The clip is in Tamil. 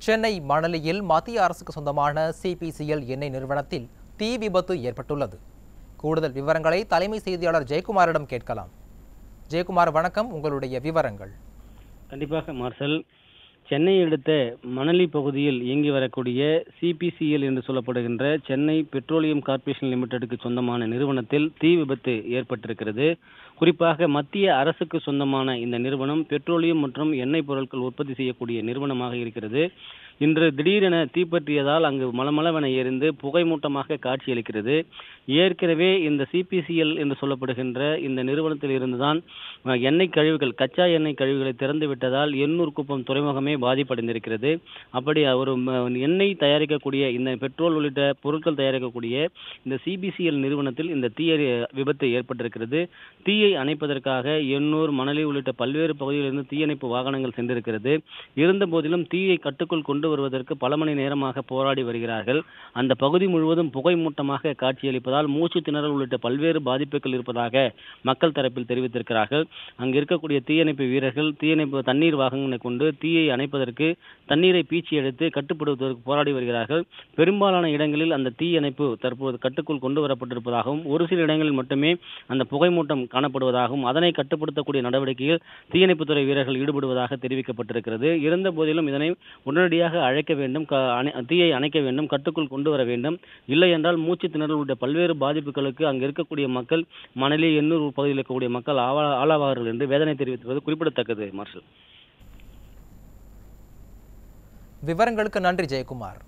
சென்னை மணலியில் மத்திய அரசுக்கு சொந்தமான சிபிசிஎல் எண்ணெய் நிறுவனத்தில் தீ விபத்து ஏற்பட்டுள்ளது. கூடுதல் விவரங்களை தலைமை செய்தியாளர் ஜெயக்குமாரிடம் கேட்கலாம். ஜெயக்குமார், வணக்கம். உங்களுடைய விவரங்கள். கண்டிப்பாக மார்சல். சென்னை அடுத்த மணலி பகுதியில் இயங்கி வரக்கூடிய சிபிசிஎல் என்று சொல்லப்படுகின்ற சென்னை பெட்ரோலியம் கார்ப்பரேஷன் லிமிடெடுக்கு சொந்தமான நிறுவனத்தில் தீ விபத்து ஏற்பட்டிருக்கிறது. குறிப்பாக மத்திய அரசுக்கு சொந்தமான இந்த நிறுவனம் பெட்ரோலியம் மற்றும் எண்ணெய் பொருட்கள் உற்பத்தி செய்யக்கூடிய நிறுவனமாக இருக்கிறது. இன்று திடீரென தீப்பற்றியதால் அங்கு மளமளவென எரிந்து புகை மூட்டமாக காட்சியளிக்கிறது. ஏற்கனவே இந்த சிபிசிஎல் என்று சொல்லப்படுகின்ற இந்த நிறுவனத்தில் இருந்துதான் எண்ணெய் கழிவுகள், கச்சா எண்ணெய் கழிவுகளை திறந்து விட்டதால் எண்ணூர் குப்பம் துறைமுகமே பாதிப்படைந்திருக்கிறது. அப்படி ஒரு எண்ணெய் தயாரிக்கக்கூடிய இந்த பெட்ரோல் உள்ளிட்ட பொருட்கள் தயாரிக்கக்கூடிய இந்த சிபிசிஎல் நிறுவனத்தில் இந்த தீ விபத்து ஏற்பட்டிருக்கிறது. தீயை அணைப்பதற்காக எண்ணூர், மணலி உள்ளிட்ட பல்வேறு பகுதிகளிலிருந்து தீயணைப்பு வாகனங்கள் சென்றிருக்கிறது. இருந்த போதிலும் தீயை கட்டுக்குள் கொண்டு வருவதற்கு பல மணி நேரமாக போராடி வருகிறார்கள். அந்த பகுதி முழுவதும் புகை மூட்டமாக காட்சியளிப்பதால் மூச்சு திணறல் உள்ளிட்ட பல்வேறு பாதிப்புகள் இருப்பதாக மக்கள் தரப்பில் தெரிவித்திருக்கிறார்கள். அங்கு இருக்கக்கூடிய தீயணைப்பு வீரர்கள் தீயணைப்பு தண்ணீர் வாகனங்களை கொண்டு தீயை அணைப்பதற்கு தண்ணீரை பீச்சி எடுத்து கட்டுப்படுத்துவதற்கு போராடி வருகிறார்கள். பெரும்பாலான இடங்களில் அந்த தீயணைப்பு தற்போது கட்டுக்குள் கொண்டு வரப்பட்டிருப்பதாகவும் ஒரு சில இடங்களில் மட்டுமே அந்த புகை மூட்டம் காணப்படுவதாகவும் அதனை கட்டுப்படுத்தக்கூடிய நடவடிக்கையில் தீயணைப்புத்துறை வீரர்கள் ஈடுபடுவதாக தெரிவிக்கப்பட்டிருக்கிறது. இருந்த போதிலும் இதனை உடனடியாக அழைக்க வேண்டும், தீயை அணைக்க வேண்டும், கட்டுக்குள் கொண்டு வர வேண்டும். இல்லை என்றால் மூச்சு திணறல் உள்ளிட்ட பல்வேறு பாதிப்புகளுக்கு அங்கு இருக்கக்கூடிய மக்கள், மணலி, எண்ணூர் பகுதியில் இருக்கக்கூடிய மக்கள் ஆளாவார்கள் என்று வேதனை தெரிவித்திருப்பது குறிப்பிடத்தக்கது. மார்ஷல், விவரங்களுக்கு நன்றி ஜெயக்குமார்.